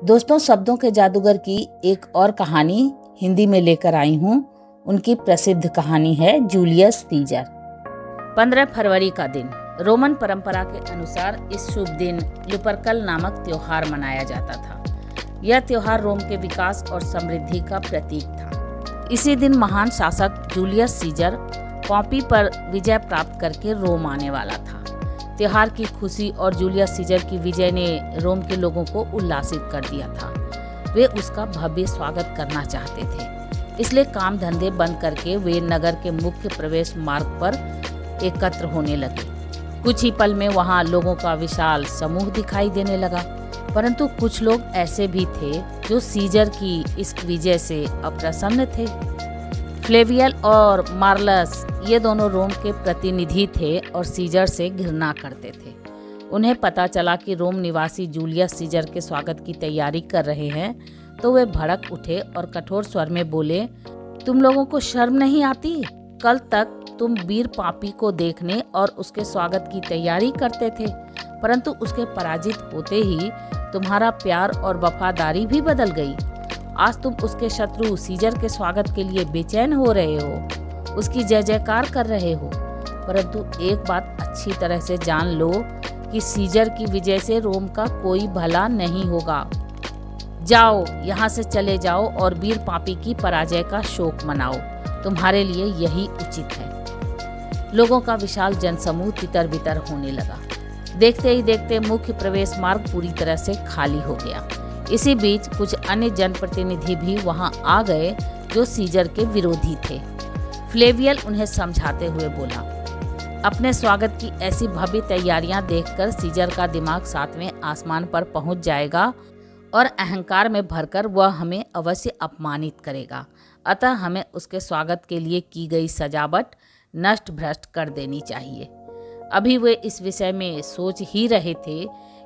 दोस्तों, शब्दों के जादूगर की एक और कहानी हिंदी में लेकर आई हूँ। उनकी प्रसिद्ध कहानी है जूलियस सीजर। 15 फरवरी का दिन। रोमन परंपरा के अनुसार इस शुभ दिन लुपरकल नामक त्योहार मनाया जाता था। यह त्योहार रोम के विकास और समृद्धि का प्रतीक था। इसी दिन महान शासक जूलियस सीजर पॉम्पी पर विजय प्राप्त करके रोम आने वाला था। त्योहार की खुशी और जूलियस सीजर की विजय ने रोम के लोगों को उल्लासित कर दिया था। वे उसका भव्य स्वागत करना चाहते थे, इसलिए काम धंधे बंद करके वे नगर के मुख्य प्रवेश मार्ग पर एकत्र होने लगे। कुछ ही पल में वहां लोगों का विशाल समूह दिखाई देने लगा, परंतु कुछ लोग ऐसे भी थे जो सीजर की इस विजय से अप्रसन्न थे। फ्लेवियल और मार्लस ये दोनों रोम के प्रतिनिधि थे और सीजर से घृणा करते थे। उन्हें पता चला कि रोम निवासी जूलियस सीजर के स्वागत की तैयारी कर रहे हैं, तो वे भड़क उठे और कठोर स्वर में बोले, तुम लोगों को शर्म नहीं आती? कल तक तुम वीर पापी को देखने और उसके स्वागत की तैयारी करते थे, परंतु उसके पराजित होते ही तुम्हारा प्यार और वफादारी भी बदल गई। आज तुम उसके शत्रु सीजर के स्वागत के लिए बेचैन हो रहे हो, उसकी जय जयकार कर रहे हो। परंतु एक बात अच्छी तरह से जान लो कि सीजर की विजय से रोम का कोई भला नहीं होगा। जाओ, यहाँ से चले जाओ और वीर पापी की पराजय का शोक मनाओ। तुम्हारे लिए यही उचित है। लोगों का विशाल जनसमूह तितर बितर होने लगा। देखते ही देखते मुख्य प्रवेश मार्ग पूरी तरह से खाली हो गया। इसी बीच कुछ अन्य जनप्रतिनिधि भी वहां आ गए जो सीजर के विरोधी थे। फ्लेवियल उन्हें समझाते हुए बोला, अपने स्वागत की ऐसी भव्य तैयारियां देखकर सीजर का दिमाग 7वें आसमान पर पहुंच जाएगा और अहंकार में भरकर वह हमें अवश्य अपमानित करेगा। अतः हमें उसके स्वागत के लिए की गई सजावट नष्ट भ्रष्ट कर देनी चाहिए। अभी वे इस विषय में सोच ही रहे थे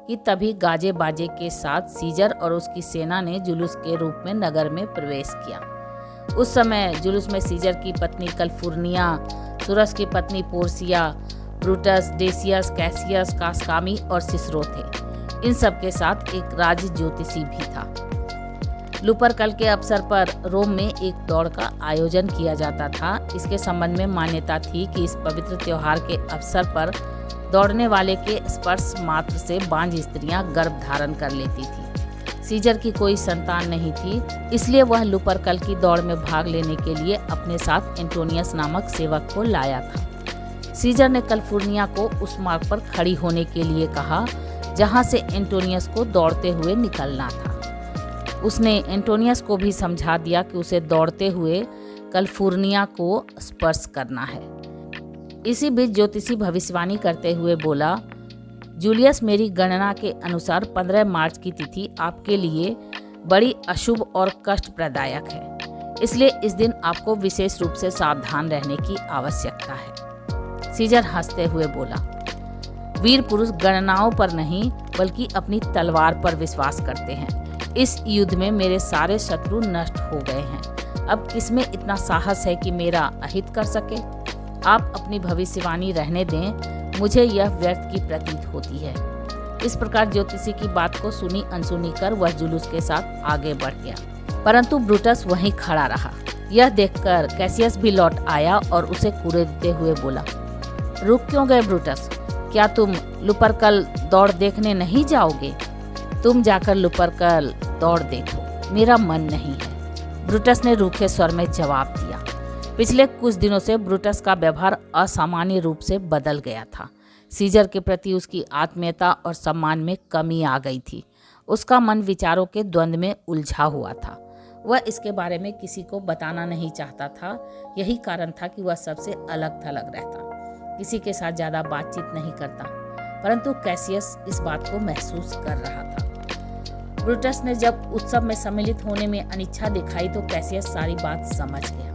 कि तभी गाजे बाजे के साथ सीजर और उसकी सेना ने जुलूस के रूप में नगर में प्रवेश किया। उस समय जुलूस में सीजर की पत्नी कलफुर्निया, सुरस की पत्नी पोर्सिया, ब्रूटस, डेसियस, कैसियस, कास्कामी और सिसरो थे। इन सब के साथ एक राज ज्योतिषी भी था। लुपरकल के अवसर पर रोम में एक दौड़ का आयोजन किया जाता था। इसके संबंध में मान्यता थी कि इस पवित्र त्योहार के अवसर पर दौड़ने वाले के स्पर्श मात्र से बांझ स्त्रियां गर्भ धारण कर लेती थी। सीजर की कोई संतान नहीं थी, इसलिए वह लुपरकल की दौड़ में भाग लेने के लिए अपने साथ एंटोनियस नामक सेवक को लाया था। सीजर ने कलफुर्निया को उस मार्ग पर खड़ी होने के लिए कहा जहां से एंटोनियस को दौड़ते हुए निकलना था। उसने एंटोनियस को भी समझा दिया कि उसे दौड़ते हुए कलफुर्निया को स्पर्श करना है। इसी बीच ज्योतिषी भविष्यवाणी करते हुए बोला, जूलियस, मेरी गणना के अनुसार 15 मार्च की तिथि आपके लिए बड़ी अशुभ और कष्ट प्रदायक है, इसलिए इस दिन आपको विशेष रूप से सावधान रहने की आवश्यकता है। सीजर हंसते हुए बोला, वीर पुरुष गणनाओं पर नहीं बल्कि अपनी तलवार पर विश्वास करते हैं। इस युद्ध में मेरे सारे शत्रु नष्ट हो गए हैं। अब किसमें इतना साहस है कि मेरा अहित कर सके? आप अपनी भविष्यवाणी रहने दें, मुझे यह व्यर्थ की प्रतीत होती है। इस प्रकार ज्योतिषी की बात को सुनी अनसुनी कर वह जुलूस के साथ आगे बढ़ गया, परंतु ब्रूटस वहीं खड़ा रहा। यह देखकर कैसियस भी लौट आया और उसे कुरेदते हुए बोला, रुक क्यों गए ब्रूटस? क्या तुम लुपरकल दौड़ देखने नहीं जाओगे? तुम जाकर लुपरकल दौड़ देखो, मेरा मन नहीं है, ब्रूटस ने रूखे स्वर में जवाब दिया। पिछले कुछ दिनों से ब्रूटस का व्यवहार असामान्य रूप से बदल गया था। सीजर के प्रति उसकी आत्मीयता और सम्मान में कमी आ गई थी। उसका मन विचारों के द्वंद्व में उलझा हुआ था। वह इसके बारे में किसी को बताना नहीं चाहता था। यही कारण था कि वह सबसे अलग थलग रहता, किसी के साथ ज्यादा बातचीत नहीं करता। परंतु कैसियस इस बात को महसूस कर रहा था। ब्रूटस ने जब उत्सव में सम्मिलित होने में अनिच्छा दिखाई तो कैसियस सारी बात समझ गया।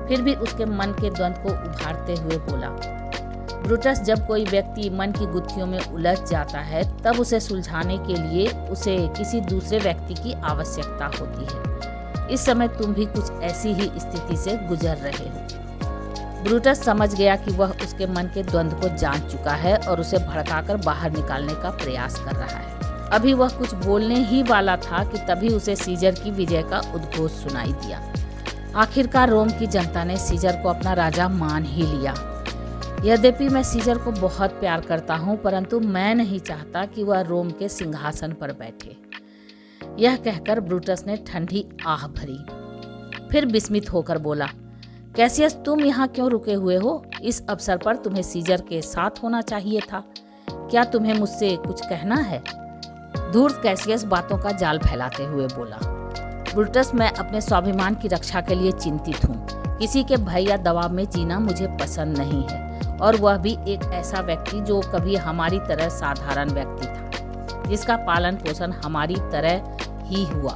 फिर भी उसके मन के द्वंद्व को उभारते हुए बोला, ब्रूटस, जब कोई व्यक्ति मन की गुत्थियों में उलझ जाता है तब उसे सुलझाने के लिए उसे किसी दूसरे व्यक्ति की आवश्यकता होती है। इस समय तुम भी कुछ ऐसी ही स्थिति से गुजर रहे हो। ब्रूटस समझ गया कि वह उसके मन के द्वंद्व को जान चुका है और उसे भड़काकर बाहर निकालने का प्रयास कर रहा है। अभी वह कुछ बोलने ही वाला था कि तभी उसे सीजर की विजय का उद्घोष सुनाई दिया। आखिरकार रोम की जनता ने सीजर को अपना राजा मान ही लिया। यद्यपि मैं सीजर को बहुत प्यार करता हूँ, परंतु मैं नहीं चाहता कि वह रोम के सिंहासन पर बैठे। यह कहकर ब्रूटस ने ठंडी आह भरी। फिर विस्मित होकर बोला, कैसियस, तुम यहाँ क्यों रुके हुए हो? इस अवसर पर तुम्हें सीजर के साथ होना चाहिए था। क्या तुम्हें मुझसे कुछ कहना है? धूर्त कैसियस बातों का जाल फैलाते हुए बोला, ब्रूटस, मैं अपने स्वाभिमान की रक्षा के लिए चिंतित हूँ। किसी के भय या दबाव में जीना मुझे पसंद नहीं है, और वह भी एक ऐसा व्यक्ति जो कभी हमारी तरह साधारण व्यक्ति था, जिसका पालन पोषण हमारी तरह ही हुआ।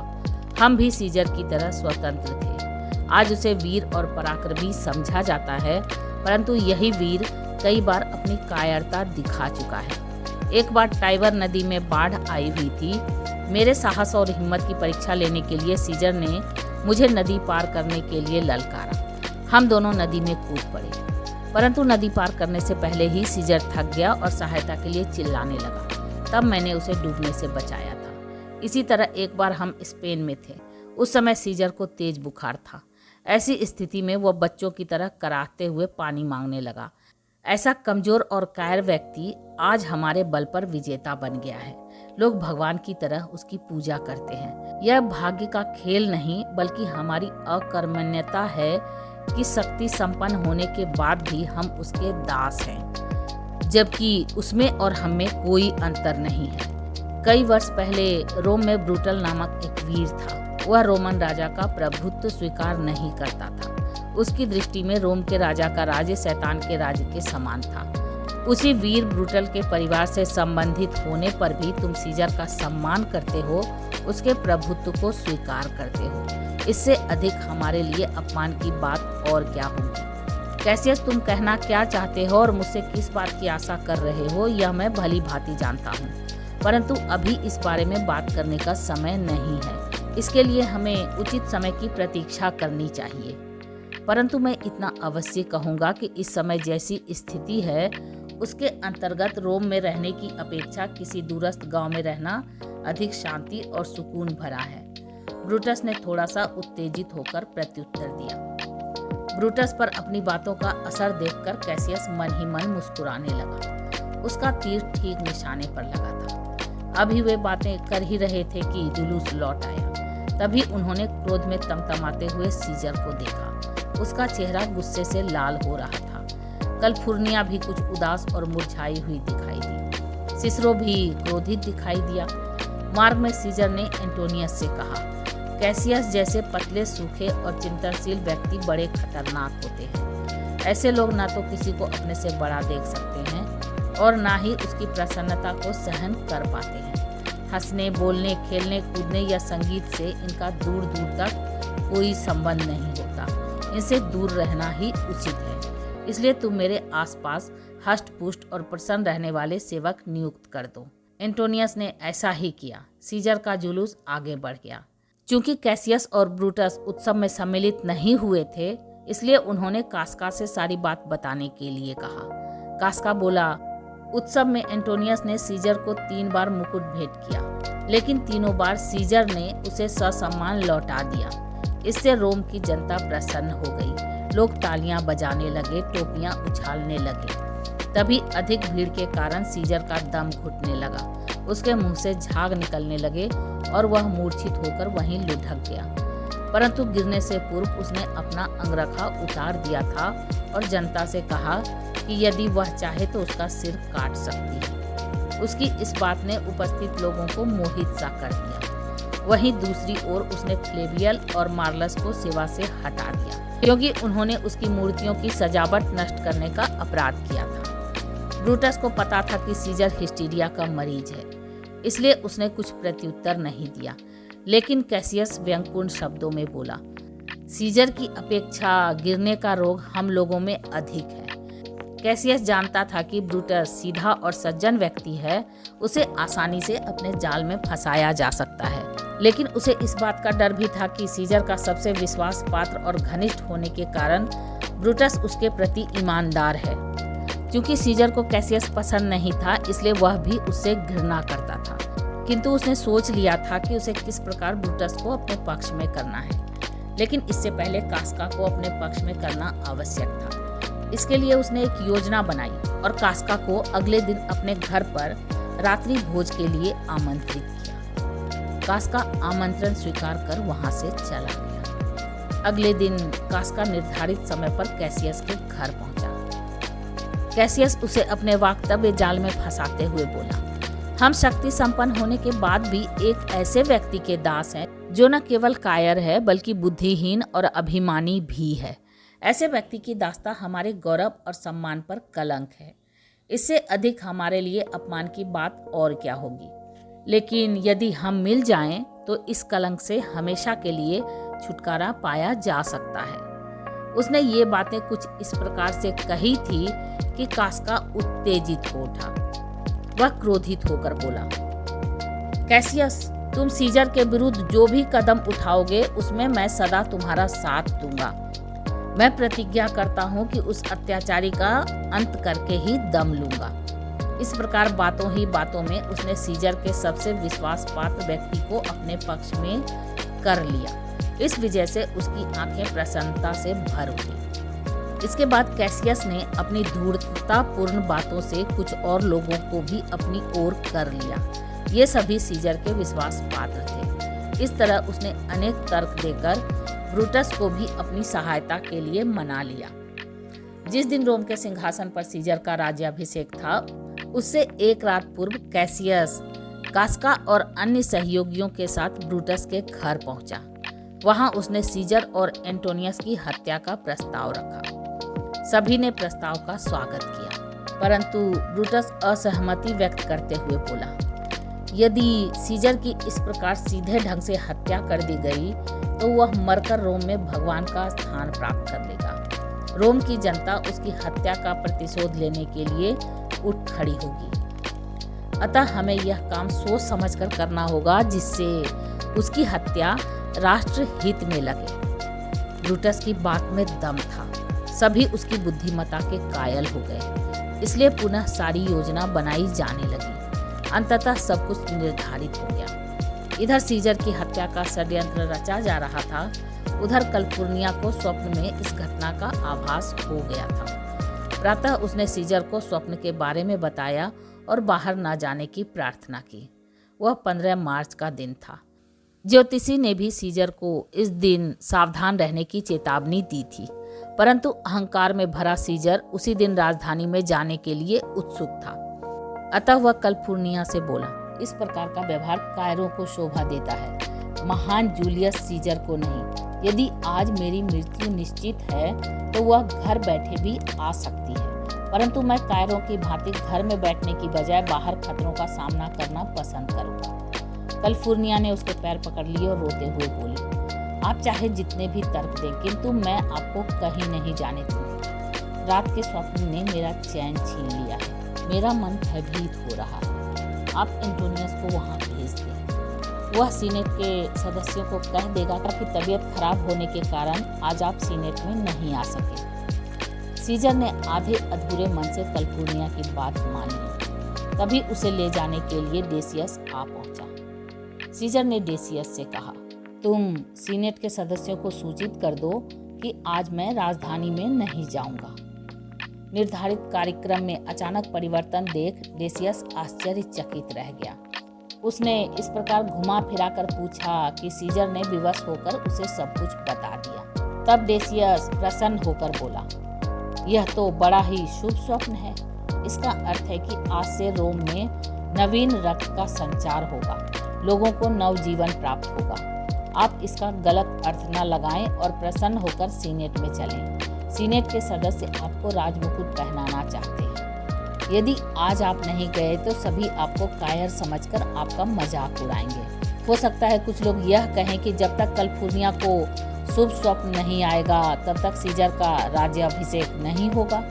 हम भी सीजर की तरह स्वतंत्र थे। आज उसे वीर और पराक्रमी समझा जाता है, परंतु यही वीर कई बार अपनी कायरता दिखा चुका है। एक बार टाइबर नदी में बाढ़ आई हुई थी। मेरे साहस और हिम्मत की परीक्षा लेने के लिए सीजर ने मुझे नदी पार करने के लिए ललकारा। हम दोनों नदी में कूद पड़े, परंतु नदी पार करने से पहले ही सीजर थक गया और सहायता के लिए चिल्लाने लगा। तब मैंने उसे डूबने से बचाया था। इसी तरह एक बार हम स्पेन में थे। उस समय सीजर को तेज बुखार था। ऐसी स्थिति में वह बच्चों की तरह कराहते हुए पानी मांगने लगा। ऐसा कमजोर और कायर व्यक्ति आज हमारे बल पर विजेता बन गया है। लोग भगवान की तरह उसकी पूजा करते हैं। यह भाग्य का खेल नहीं, बल्कि हमारी अकर्मण्यता है कि शक्ति संपन्न होने के बाद भी हम उसके दास हैं, जबकि उसमें और हम में कोई अंतर नहीं है। कई वर्ष पहले रोम में ब्रूटल नामक एक वीर था। वह रोमन राजा का प्रभुत्व स्वीकार नहीं करता था। उसकी दृष्टि में रोम के राजा का राज्य शैतान के राज्य के समान था। उसी वीर ब्रूटल के परिवार से संबंधित होने पर भी तुम सीजर का सम्मान करते हो, उसके प्रभुत्व को स्वीकार करते हो। इससे अधिक हमारे लिए अपमान की बात और क्या होगी? कैसियस, तुम कहना क्या चाहते हो और मुझसे किस बात की आशा कर रहे हो, यह मैं भली भांति जानता हूँ, परंतु अभी इस बारे में बात करने का समय नहीं है। इसके लिए हमें उचित समय की प्रतीक्षा करनी चाहिए। परंतु मैं इतना अवश्य कहूँगा कि इस समय जैसी स्थिति है, उसके अंतर्गत रोम में रहने की अपेक्षा किसी दूरस्थ गांव में रहना अधिक शांति और सुकून भरा है। ब्रूटस ने थोड़ा सा उत्तेजित होकर प्रत्युत्तर दिया। ब्रूटस पर अपनी बातों का असर देखकर कैसियस मन ही मन मुस्कुराने लगा। उसका तीर ठीक निशाने पर लगा था। अभी वे बातें कर ही रहे थे कि जुलूस लौट आया। तभी उन्होंने क्रोध में तमतमाते हुए सीजर को देखा। उसका चेहरा गुस्से से लाल हो रहा था। कलफुर्निया भी कुछ उदास और मुरझाई हुई दिखाई दी। सिसरो भी क्रोधित दिखाई दिया। मार्ग में सीजर ने एंटोनियस से कहा, कैसियस जैसे पतले, सूखे और चिंतनशील व्यक्ति बड़े खतरनाक होते हैं। ऐसे लोग ना तो किसी को अपने से बड़ा देख सकते हैं और ना ही उसकी प्रसन्नता को सहन कर पाते हैं। हंसने, बोलने, खेलने, कूदने या संगीत से इनका दूर दूर तक कोई संबंध नहीं होता। इनसे दूर रहना ही उचित है। इसलिए तुम मेरे आसपास हष्ट पुष्ट और प्रसन्न रहने वाले सेवक नियुक्त कर दो। एंटोनियस ने ऐसा ही किया। सीजर का जुलूस आगे बढ़ गया। चूंकि कैसियस और ब्रूटस उत्सव में सम्मिलित नहीं हुए थे, इसलिए उन्होंने कास्का से सारी बात बताने के लिए कहा। कास्का बोला, उत्सव में एंटोनियस ने सीजर को 3 बार मुकुट भेंट किया, लेकिन तीनों बार सीजर ने उसे ससम्मान लौटा दिया। इससे रोम की जनता प्रसन्न हो गई। लोग तालियां बजाने लगे, टोपियां उछालने लगे। तभी अधिक भीड़ के कारण सीजर का दम घुटने लगा। उसके मुंह से झाग निकलने लगे और वह मूर्छित होकर वहीं लुढ़क गया। परंतु गिरने से पूर्व उसने अपना अंगरखा उतार दिया था और जनता से कहा कि यदि वह चाहे तो उसका सिर काट सकती है। उसकी इस बात ने उपस्थित लोगों को मोहित सा कर दिया। वहीं दूसरी ओर उसने फ्लेवियल और मार्लस को सेवा से हटा दिया, क्योंकि उन्होंने उसकी मूर्तियों की सजावट नष्ट करने का अपराध किया था। ब्रूटस को पता था कि सीजर हिस्टीरिया का मरीज है, इसलिए उसने कुछ प्रत्युत्तर नहीं दिया। लेकिन कैसियस व्यंगपूर्ण शब्दों में बोला, सीजर की अपेक्षा गिरने का रोग हम लोगों में अधिक है। कैसियस जानता था कि ब्रूटस सीधा और सज्जन व्यक्ति है, उसे आसानी से अपने जाल में फंसाया जा सकता है। लेकिन उसे इस बात का डर भी था कि सीजर का सबसे विश्वास पात्र और घनिष्ठ होने के कारण ब्रूटस उसके प्रति ईमानदार है। क्योंकि सीजर को कैसियस पसंद नहीं था, इसलिए वह भी उससे घृणा करता था। किंतु उसने सोच लिया था कि उसे किस प्रकार ब्रूटस को अपने पक्ष में करना है, लेकिन इससे पहले कास्का को अपने पक्ष में करना आवश्यक था। इसके लिए उसने एक योजना बनाई और कास्का को अगले दिन अपने घर पर रात्रि भोज के लिए आमंत्रित किया। कास्का आमंत्रण स्वीकार कर वहां से चला गया। अगले दिन कास्का निर्धारित समय पर कैसियस के घर पहुंचा। कैसियस उसे अपने वक्तव्य जाल में फंसाते हुए बोला, हम शक्ति संपन्न होने के बाद भी एक ऐसे व्यक्ति के दास हैं जो न केवल कायर है बल्कि बुद्धिहीन और अभिमानी भी है। ऐसे व्यक्ति की दासता हमारे गौरव और सम्मान पर कलंक है। इससे अधिक हमारे लिए अपमान की बात और क्या होगी। लेकिन यदि हम मिल जाएं तो इस कलंक से हमेशा के लिए छुटकारा पाया जा सकता है। उसने ये बातें कुछ इस प्रकार से कही थी कि कास्का उत्तेजित हो उठा। वह क्रोधित होकर बोला, कैसियस, तुम सीजर के विरुद्ध जो भी कदम उठाओगे उसमें मैं सदा तुम्हारा साथ दूंगा। मैं प्रतिज्ञा करता हूँ कि उस अत्याचारी का अंत करके ही दम लूंगा। इस प्रकार बातों ही बातों में उसने सीजर के सबसे विश्वास पात्र व्यक्ति को अपने पक्ष में कर लिया। इस विजय से उसकी आंखें प्रसन्नता से भर उठी। इसके बाद कैसियस ने अपनी धूर्ततापूर्ण बातों से कुछ और लोगों को भी अपनी ओर कर लिया। ये सभी सीजर के विश्वास पात्र थे। इस तरह उसने अनेक तर्क देकर ब्रूटस को भी अपनी सहायता के लिए मना लिया। जिस दिन रोम के सिंहासन पर सीजर का राज्याभिषेक था, उससे एक रात पूर्व कैसियस कास्का और अन्य सहयोगियों के साथ ब्रूटस के घर पहुंचा। वहां उसने सीजर और एंटोनियस की हत्या का प्रस्ताव रखा। सभी ने प्रस्ताव का स्वागत किया, परंतु ब्रूटस असहमति व्यक्त करते हुए बोला, यदि सीजर की इस प्रकार सीधे ढंग से हत्या कर दी गई तो वह मरकर रोम में भगवान का स्थान प्राप्त कर लेगा। रोम की जनता उसकी हत्या का प्रतिशोध लेने के लिए उठ खड़ी होगी। अतः हमें यह काम सोच समझकर करना होगा जिससे उसकी हत्या राष्ट्र हित में लगे। ब्रूटस की बात में दम था। सभी उसकी बुद्धिमत्ता के कायल हो गए। इसलिए पुनः सारी योजना बनाई जाने लगी। अंततः सब कुछ निर्धारित हो गया। इधर सीजर की हत्या का षड्यंत्र रचा जा रहा था, उधर कैलिफोर्निया को स्वप्न में इस घटना का आभास हो गया था। प्रातः उसने सीजर को स्वप्न के बारे में बताया और बाहर न जाने की प्रार्थना की। वह 15 मार्च का दिन था। ज्योतिषी ने भी सीजर को इस दिन सावधान रहने की चेतावनी दी थी, परंतु अहंकार में भरा सीजर उसी दिन राजधानी में जाने के लिए उत्सुक था। अतः वह कैलिफोर्निया से बोला, इस प्रकार का व्यवहार कायरों को शोभा देता है, महान जूलियस सीजर को नहीं। यदि आज मेरी मृत्यु निश्चित है तो वह घर बैठे भी आ सकती है, परंतु मैं कायरों की भांति घर में बैठने की बजाय बाहर खतरों का सामना करना पसंद करूंगा। कैलिफोर्निया ने उसके पैर पकड़ लिए और रोते हुए बोली, आप चाहे जितने भी तर्क दें, किंतु मैं आपको कहीं नहीं जाने दूंगी। रात के स्वप्न ने मेरा चैन छीन लिया है। मेरा मन भयभीत हो रहा है। आप एंटोनियस को वहां भेज दें। वह सीनेट के सदस्यों को कह देगा कि तबीयत खराब होने के कारण आज आप सीनेट में नहीं आ सके। सीजर ने आधे अधूरे मन से कैलिफोर्निया की बात मान ली। तभी उसे ले जाने के लिए डेसियस आ पहुंचा। सीजर ने डेसियस से कहा, तुम सीनेट के सदस्यों को सूचित कर दो कि आज मैं राजधानी में नहीं जाऊंगा। निर्धारित कार्यक्रम में अचानक परिवर्तन देख डेसियस आश्चर्यचकित रह गया। उसने इस प्रकार घुमा फिरा कर पूछा कि सीजर ने विवश होकर उसे सब कुछ बता दिया। तब डेसियस प्रसन्न होकर बोला, यह तो बड़ा ही शुभ स्वप्न है। इसका अर्थ है कि आज से रोम में नवीन रक्त का संचार होगा, लोगों को नवजीवन प्राप्त होगा। आप इसका गलत अर्थ न लगाएं और प्रसन्न होकर सीनेट में चलें। सीनेट के सदस्य आपको राजमुकुट पहनाना चाहते हैं। यदि आज आप नहीं गए तो सभी आपको कायर समझकर आपका मजाक उड़ाएंगे। हो सकता है कुछ लोग यह कहें कि जब तक कैलिफोर्निया को शुभ स्वप्न नहीं आएगा तब तक सीजर का राज्याभिषेक नहीं होगा।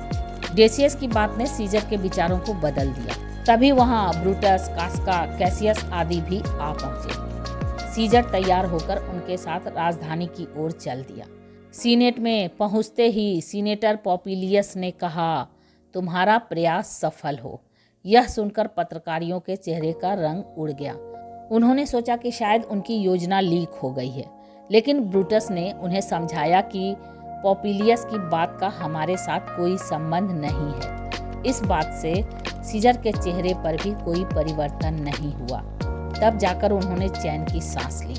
डेसियस की बात ने सीजर के विचारों को बदल दिया। तभी वहां ब्रूटस, कास्का, कैसियस आदि भी आ पहुंचे। सीजर तैयार होकर उनके साथ राजधानी की ओर चल दिया। सीनेट में पहुंचते ही सीनेटर पॉपिलियस ने कहा, तुम्हारा प्रयास सफल हो। यह सुनकर पत्रकारियों के चेहरे का रंग उड़ गया। उन्होंने सोचा कि शायद उनकी योजना लीक हो गई है, लेकिन ब्रूटस ने उन्हें समझाया कि पॉपिलियस की बात का हमारे साथ कोई संबंध नहीं है। इस बात से सीजर के चेहरे पर भी कोई परिवर्तन नहीं हुआ। तब जाकर उन्होंने चैन की सांस ली।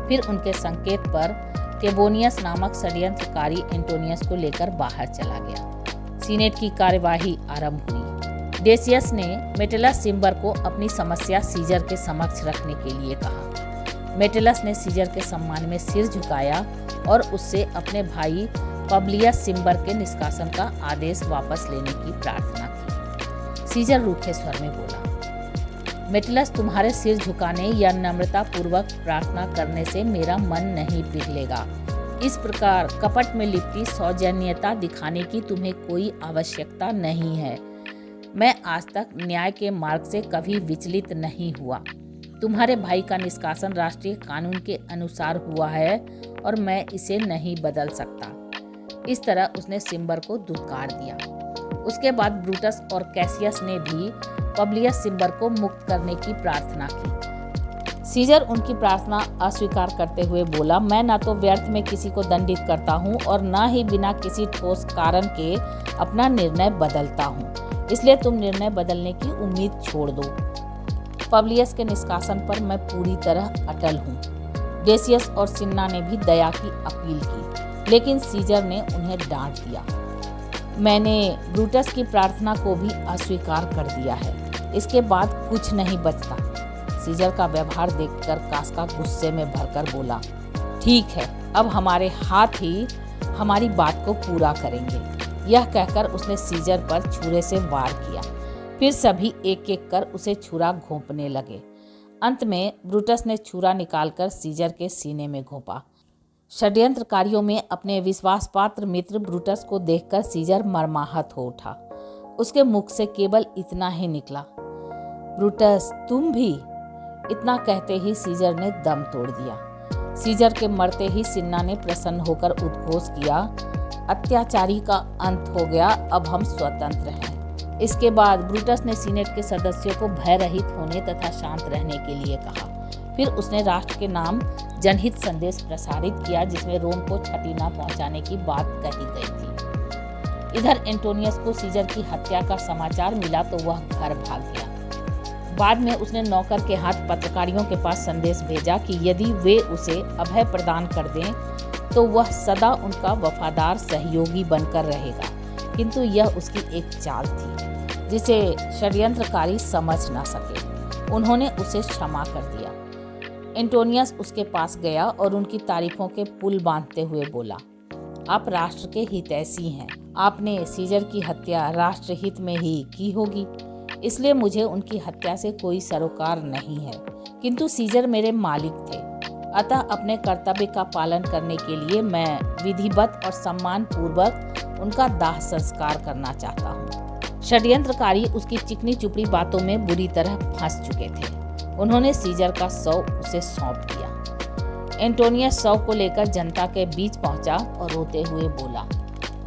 फिर उनके संकेत पर टेबोनियस नामक षड्यंत्रकारी एंटोनियस को लेकर बाहर चला गया। सीनेट की कार्यवाही आरंभ हुई। डेसियस ने मेटेलस सिम्बर को अपनी समस्या सीजर के समक्ष रखने के लिए कहा। मेटेलस ने सीजर के सम्मान में सिर झुकाया और उससे अपने भाई पब्लियस सिम्बर के निष्कासन का आदेश वापस लेने की प्रार्थना की। सीजर रूखे स्वर में बोला, मेटेलस, तुम्हारे सिर झुकाने या नम्रता पूर्वक प्रार्थना करने से मेरा मन नहीं पिघलेगा। इस प्रकार कपट में लिपटी सौजन्यता दिखाने की तुम्हें कोई आवश्यकता नहीं है। मैं आज तक न्याय के मार्ग से कभी विचलित नहीं हुआ। तुम्हारे भाई का निष्कासन राष्ट्रीय कानून के अनुसार हुआ है और मैं इसे नहीं बदल सकता। इस तरह उसने सिम्बर को धुतकार दिया। उसके बाद ब्रूटस और कैसियस ने भी पब्लियस सिम्बर को मुक्त करने की प्रार्थना की। सीजर उनकी प्रार्थना अस्वीकार करते हुए बोला, मैं न तो व्यर्थ में किसी को दंडित करता हूँ और न ही बिना किसी ठोस कारण के अपना निर्णय बदलता हूँ। इसलिए तुम निर्णय बदलने की उम्मीद छोड़ दो। पब्लियस के निष्कासन पर मैं पूरी तरह अटल हूँ। डेसियस और सिन्ना ने भी दया की अपील की, लेकिन सीजर ने उन्हें डांट दिया। मैंने ब्रूटस की प्रार्थना को भी अस्वीकार कर दिया है। इसके बाद कुछ नहीं बचता। सीजर का व्यवहार देखकर कास्का गुस्से में भरकर बोला, ठीक है, अब हमारे हाथ ही हमारी बात को पूरा करेंगे। यह कहकर उसने सीजर पर छुरे से वार किया। फिर सभी एक एक कर उसे छुरा घोंपने लगे। अंत में ब्रूटस ने छुरा निकालकर सीजर के सीने में घोंपा। षड्यंत्रकारियों में अपने विश्वासपात्र मित्र ब्रूटस को देखकर सीजर मर्माहत हो उठा। उसके मुख से केवल इतना ही निकला, ब्रूटस, तुम भी? इतना कहते ही सीजर ने दम तोड़ दिया। सीजर के मरते ही सिन्ना ने प्रसन्न होकर उद्घोष किया, अत्याचारी का अंत हो गया, अब हम स्वतंत्र हैं। इसके बाद ब्रूटस ने सीनेट के सदस्यों को भय रहित होने तथा शांत रहने के लिए कहा। फिर उसने राष्ट्र के नाम जनहित संदेश प्रसारित किया, जिसमें रोम को क्षति न पहुंचाने की बात कही गई थी। इधर एंटोनियस को सीजर की हत्या का समाचार मिला तो वह घर भाग गया। बाद में उसने नौकर के हाथ पत्रकारियों के पास संदेश भेजा कि यदि वे उसे अभय प्रदान कर दें तो वह सदा उनका वफादार सहयोगी बनकर रहेगा। किंतु यह उसकी एक चाल थी जिसे षड्यंत्रकारी समझ न सके। उन्होंने उसे क्षमा कर दिया। एंटोनियस उसके पास गया और उनकी तारीफों के पुल बांधते हुए बोला, आप राष्ट्र के हितैषी हैं। आपने सीजर की हत्या राष्ट्रहित में ही की होगी, इसलिए मुझे उनकी हत्या से कोई सरोकार नहीं है। किंतु सीजर मेरे मालिक थे, अतः अपने कर्तव्य का पालन करने के लिए मैं विधिवत और सम्मान पूर्वक उनका दाह संस्कार करना चाहता हूँ। षड्यंत्रकारी उसकी चिकनी चुपड़ी बातों में बुरी तरह फंस चुके थे। उन्होंने सीजर का शव उसे सौंप दिया। एंटोनियस शव को लेकर जनता के बीच पहुंचा और रोते हुए बोला,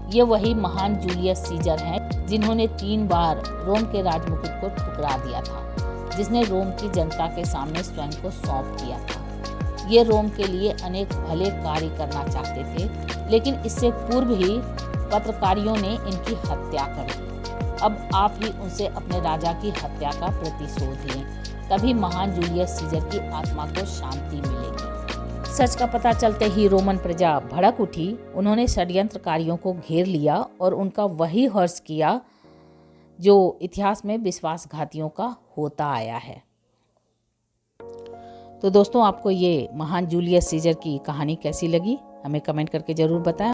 ये वही महान जूलियस सीजर हैं जिन्होंने 3 बार रोम के राजमुकुट को ठुकरा दिया था, जिसने रोम की जनता के सामने स्वयं को सौंप दिया था। ये रोम के लिए अनेक भले कार्य करना चाहते थे, लेकिन इससे पूर्व ही पत्रकारियों ने इनकी हत्या कर दी। अब आप ही उनसे अपने राजा की हत्या का प्रतिशोध लें, तभी महान जूलियस सीजर की आत्मा को शांति मिलेगी। सच का पता चलते ही रोमन प्रजा भड़क उठी। उन्होंने षड्यंत्रकारियों को घेर लिया और उनका वही हर्ष किया जो इतिहास में विश्वासघातियों का होता आया है। तो दोस्तों, आपको ये महान जूलियस सीजर की कहानी कैसी लगी, हमें कमेंट करके जरूर बताएं।